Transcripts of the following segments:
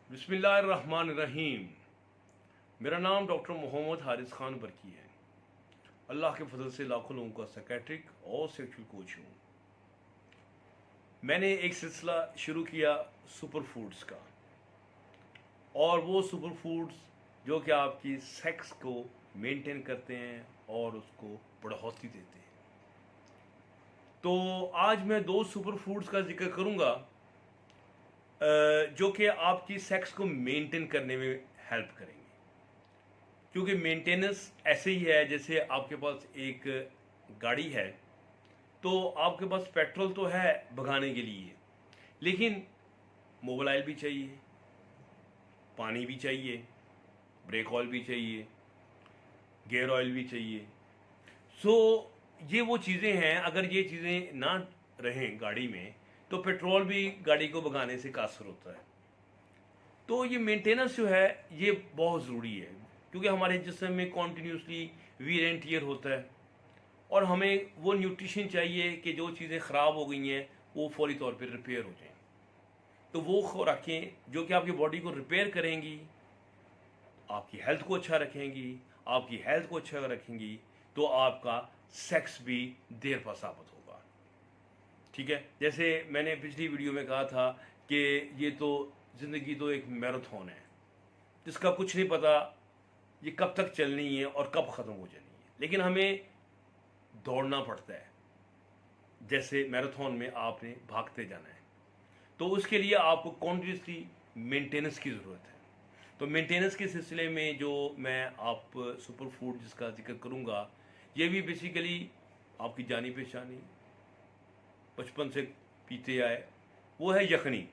बिस्मिल्लाहिर्रहमानिर्रहीम। मेरा नाम डॉक्टर मोहम्मद हारिस खान बरकी है। अल्लाह के फजल से लाखों लोगों का साइकेट्रिक और सेक्सुअल कोच हूँ। मैंने एक सिलसिला शुरू किया सुपर फूड्स का, और वो सुपर फूड्स जो कि आपकी सेक्स को मेंटेन करते हैं और उसको बढ़ोतरी देते हैं। तो आज मैं दो सुपर फूड्स का जिक्र करूँगा जो कि आपकी सेक्स को मेंटेन करने में हेल्प करेंगे। क्योंकि मेंटेनेंस ऐसे ही है जैसे आपके पास एक गाड़ी है, तो आपके पास पेट्रोल तो है भगाने के लिए, लेकिन मोबिल ऑयल भी चाहिए, पानी भी चाहिए, ब्रेक ऑयल भी चाहिए, गियर ऑयल भी चाहिए। सो ये वो चीज़ें हैं, अगर ये चीज़ें ना रहें गाड़ी में तो पेट्रोल भी गाड़ी को भगाने से कासर होता है। तो ये मेंटेनेंस जो है ये बहुत ज़रूरी है, क्योंकि हमारे जिस्म में कॉन्टीन्यूसली वीर एंड टीयर होता है, और हमें वो न्यूट्रिशन चाहिए कि जो चीज़ें ख़राब हो गई हैं वो फौरी तौर पर रिपेयर हो जाएं। तो वो खुराकें जो कि आपकी बॉडी को रिपेयर करेंगी, आपकी हेल्थ को अच्छा रखेंगी, आपकी हेल्थ को अच्छा रखेंगी, तो आपका सेक्स भी देर पा साबित होगा। ठीक है, जैसे मैंने पिछली वीडियो में कहा था कि ये तो ज़िंदगी तो एक मैराथन है जिसका कुछ नहीं पता ये कब तक चलनी है और कब ख़त्म हो जानी है, लेकिन हमें दौड़ना पड़ता है। जैसे मैराथन में आपने भागते जाना है, तो उसके लिए आपको कॉन्टिन्यूसली मेंटेनेंस की ज़रूरत है। तो मेंटेनेंस के सिलसिले में जो मैं आप सुपर फूड जिसका जिक्र करूँगा, ये भी बेसिकली आपकी जानी पहचानी बचपन से पीते आए, वो है यखनी,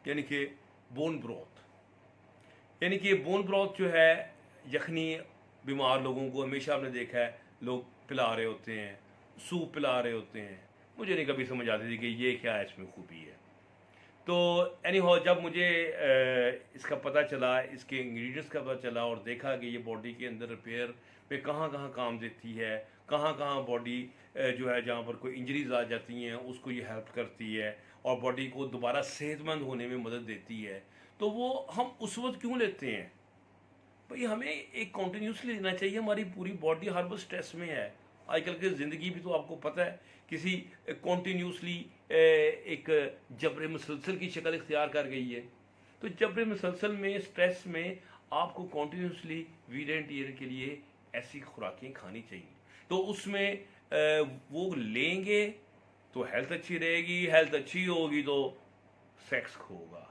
यानी कि बोन ब्रॉथ। यानी कि बोन ब्रॉथ जो है यखनी, बीमार लोगों को हमेशा आपने देखा है लोग पिला रहे होते हैं, सूप पिला रहे होते हैं। मुझे नहीं कभी समझ आती थी कि ये क्या है, इसमें खूबी है। तो एनी हो, जब मुझे इसका पता चला, इसके इंग्रेडिएंट्स का पता चला और देखा कि ये बॉडी के अंदर रिपेयर में कहाँ कहाँ काम देती है, कहाँ कहाँ बॉडी जो है जहाँ पर कोई इंजरीज आ जाती हैं उसको ये हेल्प करती है और बॉडी को दोबारा सेहतमंद होने में मदद देती है, तो वो हम उस वक्त क्यों लेते हैं भाई? हमें एक कॉन्टीन्यूसली लेना चाहिए। हमारी पूरी बॉडी हर वक्त स्ट्रेस में है। आजकल की ज़िंदगी भी तो आपको पता है किसी कॉन्टीन्यूसली एक जबर मुसलसल की शक्ल इख्तियार कर गई है। तो जबर मुसलसल में, स्ट्रेस में आपको कॉन्टीन्यूसली वीर एंड टीयर के लिए ऐसी खुराकें खानी चाहिए। तो उसमें वो लेंगे तो हेल्थ अच्छी रहेगी, हेल्थ अच्छी होगी तो सेक्स होगा,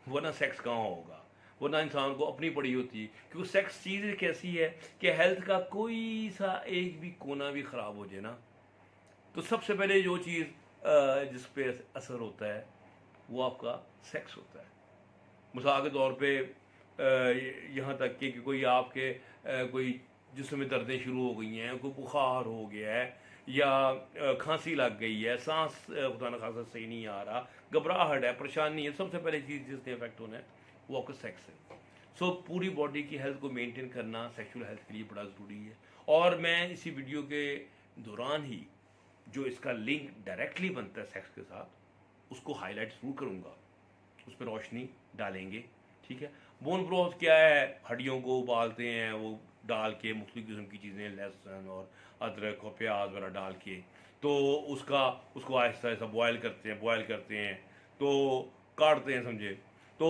वरना सेक्स कहाँ होगा, वरना इंसान को अपनी पड़ी होती है। क्योंकि सेक्स चीज़ एक ऐसी है कि हेल्थ का कोई सा एक भी कोना भी ख़राब हो जाए ना, तो सबसे पहले जो चीज़ जिस पे असर होता है वो आपका सेक्स होता है। मिसाल के तौर पे यहाँ तक कि कोई आपके कोई जिस्म में दर्दें शुरू हो गई हैं, कोई बुखार हो गया है, या खांसी लग गई है, सांस खुदा न खासा सही नहीं आ रहा, घबराहट है, परेशानी है, सबसे पहले चीज़ जिसने इफेक्ट होना है वो आपका सेक्स है। सो पूरी बॉडी की हेल्थ को मेंटेन करना सेक्सुअल हेल्थ के लिए बड़ा ज़रूरी है। और मैं इसी वीडियो के दौरान ही जो इसका लिंक डायरेक्टली बनता है सेक्स के साथ उसको हाईलाइट ज़रूर करूँगा, उस पर रोशनी डालेंगे। ठीक है, बोन ब्रोथ क्या है? हड्डियों को उबालते हैं, वो डाल के मुख्तलिफ किस्म की चीज़ें, लहसुन और अदरक और प्याज वगैरह डाल के, तो उसको आहिस्ता आहिस्ता बॉयल करते हैं, तो काटते हैं, समझे। तो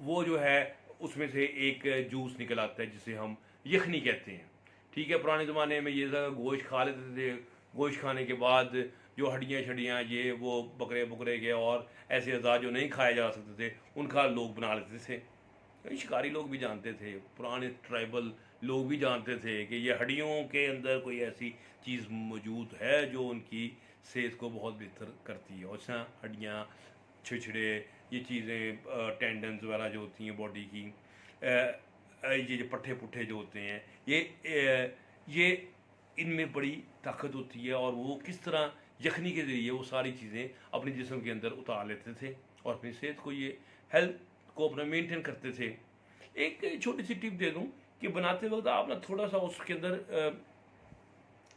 वो जो है उसमें से एक जूस निकल आता है जिसे हम यखनी कहते हैं। ठीक है, पुराने ज़माने में ये गोश्त खा लेते थे, गोश्त खाने के बाद जो हड्डियाँ शड्डियाँ ये वो बकरे के और ऐसे अज़ा जो नहीं खाए जा सकते थे उनका लोग बना लेते थे। शिकारी लोग भी जानते थे, पुराने ट्राइबल लोग भी जानते थे कि ये हड्डियों के अंदर कोई ऐसी चीज़ मौजूद है जो उनकी सेहत को बहुत बेहतर करती है। और हड्डियाँ, छिछड़े, ये चीज़ें, टेंडन्स वगैरह जो होती हैं बॉडी की, ये जो पट्ठे पुट्ठे जो होते हैं, ये इनमें बड़ी ताकत होती है, और वो किस तरह यखनी के ज़रिए वो सारी चीज़ें अपने जिस्म के अंदर उतार लेते थे और अपनी सेहत को, ये हेल्थ को अपना मेंटेन करते थे। एक छोटी सी टिप दे दूं कि बनाते वक्त आप ना थोड़ा सा उसके अंदर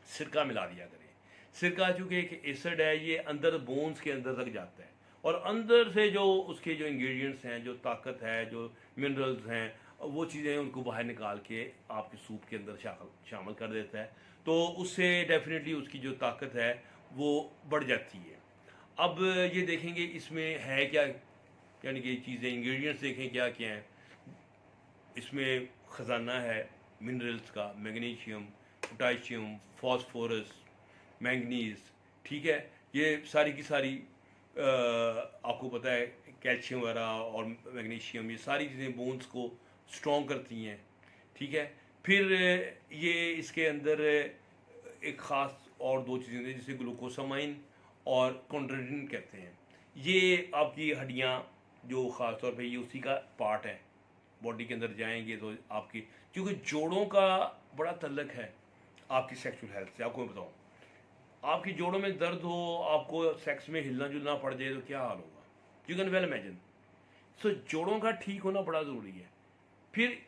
सिरका मिला दिया करें। सिरका चूँकि एक एसिड है, ये अंदर बोन्स के अंदर तक जाता है और अंदर से जो उसके जो इंग्रेडिएंट्स हैं, जो ताकत है, जो मिनरल्स हैं, वो चीज़ें उनको बाहर निकाल के आपके सूप के अंदर शामिल कर देता है। तो उससे डेफिनेटली उसकी जो ताकत है वो बढ़ जाती है। अब ये देखेंगे इसमें है क्या, यानी कि चीज़ें इंग्रेडिएंट्स देखें क्या क्या हैं। इसमें ख़जाना है मिनरल्स का, मैग्नीशियम, पोटाशियम, फास्फोरस, मैंगनीज, ठीक है। ये सारी की सारी आपको पता है कैल्शियम वगैरह और मैग्नीशियम, ये सारी चीज़ें बोन्स को स्ट्रॉन्ग करती हैं, ठीक है। फिर ये इसके अंदर एक ख़ास और दो चीज़ें हैं जिसे ग्लूकोसामाइन और कॉन्ड्रोइटिन कहते हैं। ये आपकी हड्डियाँ जो ख़ास तौर पे ये उसी का पार्ट है, बॉडी के अंदर जाएंगे तो आपकी, क्योंकि जोड़ों का बड़ा तल्लक है आपकी सेक्सुअल हेल्थ से। आपको मैं बताऊँ, आपकी जोड़ों में दर्द हो, आपको सेक्स में हिलना जुलना पड़ जाए तो क्या हाल होगा, यू कैन वेल इमेजिन। सो जोड़ों का ठीक होना बड़ा ज़रूरी है। फिर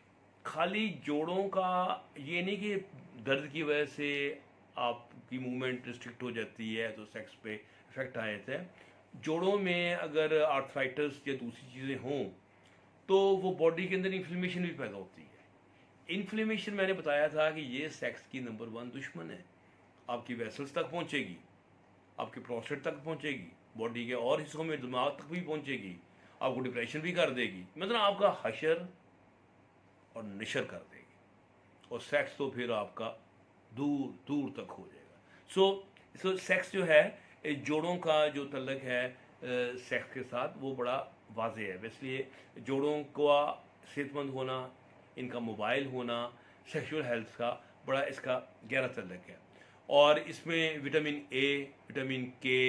खाली जोड़ों का ये नहीं कि दर्द की वजह से आपकी मूवमेंट रिस्ट्रिक्ट हो जाती है तो सेक्स पे इफेक्ट आ जाता है। जोड़ों में अगर आर्थराइटिस या दूसरी चीज़ें हों तो वो बॉडी के अंदर इन्फ्लेमेशन भी पैदा होती है। इन्फ्लेमेशन मैंने बताया था कि ये सेक्स की नंबर 1 दुश्मन है। आपकी वेसल्स तक पहुंचेगी, आपके प्रोस्टेट तक पहुंचेगी, बॉडी के और हिस्सों में दिमाग तक भी पहुंचेगी, आपको डिप्रेशन भी कर देगी, मतलब आपका हशर और नशर कर देगी। और सेक्स तो फिर आपका दूर दूर तक हो जाएगा। सो सेक्स जो है, जोड़ों का जो तल्लक है सेक्स के साथ वो बड़ा वाज़ेह है। इसलिए जोड़ों का सेहतमंद होना, इनका मोबाइल होना, सेक्सुअल हेल्थ का बड़ा इसका गहरा तल्लक है। और इसमें विटामिन ए, विटामिन के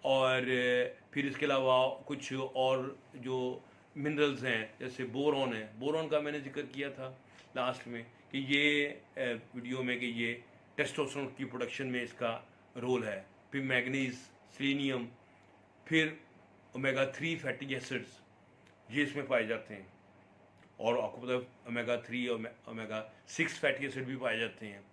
और फिर इसके अलावा कुछ और जो मिनरल्स हैं जैसे बोरॉन है। बोरॉन का मैंने जिक्र किया था लास्ट में कि ये वीडियो में कि ये टेस्टोस्टेरोन की प्रोडक्शन में इसका रोल है। फिर मैग्नीज, सेलेनियम, फिर ओमेगा 3 फैटी एसिड्स ये इसमें पाए जाते हैं। और आपको पता है ओमेगा 3 और ओमेगा 6 फैटी एसिड भी पाए जाते हैं।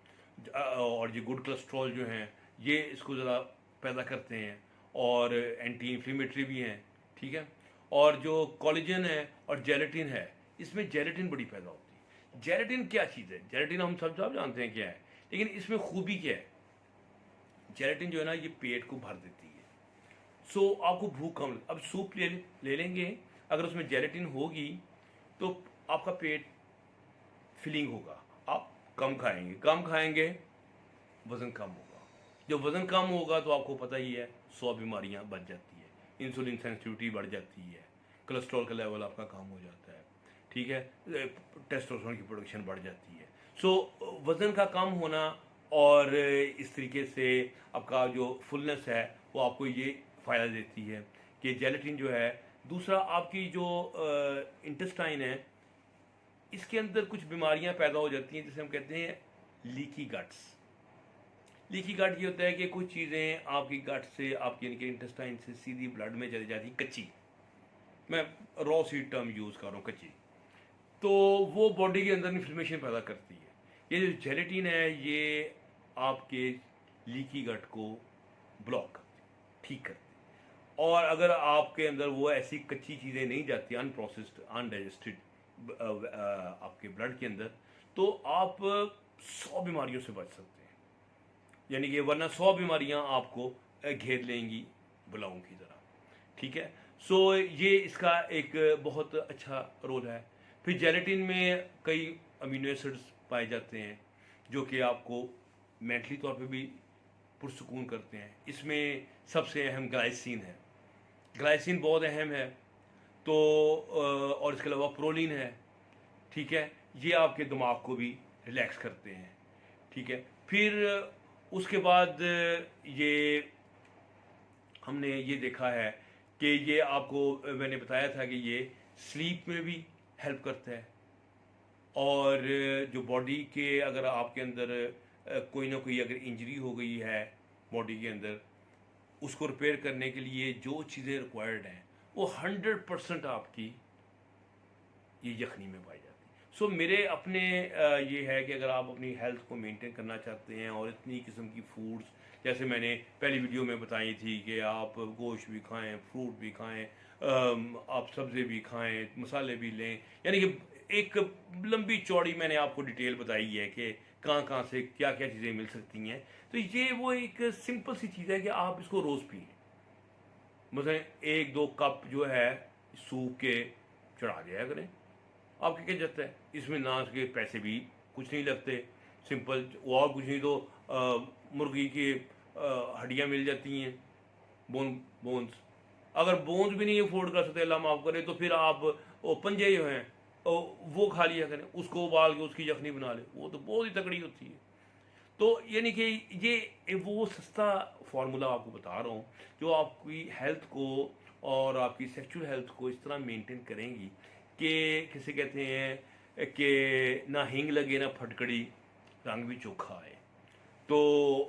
और ये गुड कोलेस्ट्रॉल जो हैं ये इसको ज़्यादा पैदा करते हैं और एंटी इन्फ्लेमेटरी भी हैं, ठीक है। और जो कोलेजन है और जेलेटिन है, इसमें जेलेटिन बड़ी पैदा होती है। जेलेटिन क्या चीज़ है? जेलेटिन हम सब जानते हैं क्या है, लेकिन इसमें खूबी क्या है? जेलेटिन जो है ना ये पेट को भर देती है। सो आपको भूख कम, अब सूप ले लेंगे, अगर उसमें जेलेटिन होगी तो आपका पेट फिलिंग होगा, आप कम खाएंगे, वज़न कम होगा। जब वज़न कम होगा तो आपको पता ही है 100 बीमारियां बच जाती है, इंसुलिन सेंसिटिविटी बढ़ जाती है, कोलेस्ट्रॉल का लेवल आपका कम हो जाता है, ठीक है, टेस्टोस्टेरोन की प्रोडक्शन बढ़ जाती है। सो वज़न का कम होना और इस तरीके से आपका जो फुलनेस है वो आपको ये फ़ायदा देती है कि जेलेटिन जो है। दूसरा, आपकी जो इंटेस्टाइन है इसके अंदर कुछ बीमारियां पैदा हो जाती हैं जिसे हम कहते हैं लीकी गट्स। लीकी गट ये होता है कि कुछ चीज़ें आपकी गट से, आपके यानी कि इंटेस्टाइन से सीधी ब्लड में चली जाती, कच्ची, मैं रॉ सी टर्म यूज़ कर रहा हूँ, कच्ची, तो वो बॉडी के अंदर इन्फ्लेमेशन पैदा करती है। ये जो जेलेटिन है ये आपके लीकी गट को ब्लॉक करती, ठीक करती। और अगर आपके अंदर वो ऐसी कच्ची चीज़ें नहीं जाती, अनप्रोसेस्ड, अनडाइजेस्टेड आपके ब्लड के अंदर, तो आप 100 बीमारियों से बच सकते हैं। यानी कि वरना 100 बीमारियां आपको घेर लेंगी बुलाओं की तरह, ठीक है। सो ये इसका एक बहुत अच्छा रोल है। फिर जेलेटिन में कई अमीनो एसिड्स पाए जाते हैं जो कि आपको मेंटली तौर पे भी पुरसुकून करते हैं। इसमें सबसे अहम ग्लाइसिन है, ग्लाइसिन बहुत अहम है। तो और इसके अलावा प्रोलीन है, ठीक है, ये आपके दिमाग को भी रिलैक्स करते हैं, ठीक है। फिर उसके बाद ये हमने ये देखा है कि ये आपको मैंने बताया था कि ये स्लीप में भी हेल्प करता है। और जो बॉडी के अगर आपके अंदर कोई ना कोई अगर इंजरी हो गई है बॉडी के अंदर, उसको रिपेयर करने के लिए जो चीज़ें रिक्वायर्ड हैं वो 100% आपकी ये यखनी में पाई जाती है। सो मेरे अपने ये है कि अगर आप अपनी हेल्थ को मेंटेन करना चाहते हैं और इतनी किस्म की फूड्स, जैसे मैंने पहली वीडियो में बताई थी कि आप गोश्त भी खाएं, फ्रूट भी खाएं, आप सब्ज़ी भी खाएं, मसाले भी लें, यानी कि एक लंबी चौड़ी मैंने आपको डिटेल बताई है कि कहाँ कहाँ से क्या क्या चीज़ें मिल सकती हैं। तो ये वो एक सिंपल सी चीज़ है कि आप इसको रोज़ पिए। मतलब 1-2 कप जो है सूख के चढ़ा दिया करें, आपके क्या जाता है इसमें, ना के पैसे भी कुछ नहीं लगते, सिंपल, और कुछ नहीं तो मुर्गी की हड्डियाँ मिल जाती हैं, बोन्स। अगर बोन्स भी नहीं अफोर्ड कर सकते, अल्लाह माफ़ करे, तो फिर आप वो पंजे जो हैं वो खा लिया करें, उसको उबाल के उसकी यखनी बना लें, वो तो बहुत ही तगड़ी होती है। तो यानी कि ये वो सस्ता फार्मूला आपको बता रहा हूँ जो आपकी हेल्थ को और आपकी सेक्सुअल हेल्थ को इस तरह मेंटेन करेंगी कि किसे कहते हैं कि ना हिंग लगे ना फटकड़ी, रंग भी चोखा आए। तो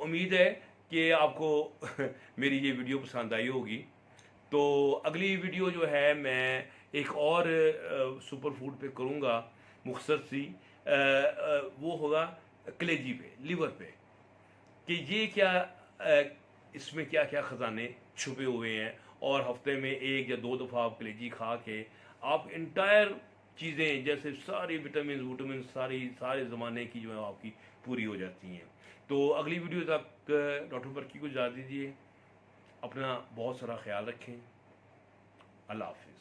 उम्मीद है कि आपको मेरी ये वीडियो पसंद आई होगी। तो अगली वीडियो जो है मैं एक और सुपर फूड पे करूँगा, मुख्तसर सी, वो होगा कलेजी पे, लिवर पे, कि ये क्या इसमें क्या क्या ख़जाने छुपे हुए हैं, और हफ्ते में 1 या 2 दफ़ा आप कलेजी खा के आप इंटायर चीज़ें, जैसे सारी विटामिन सारे ज़माने की जो है आपकी पूरी हो जाती हैं। तो अगली वीडियो तक डॉक्टर बरकी को इजाज़त दीजिए। अपना बहुत सारा ख्याल रखें। अल्लाह हाफिज़।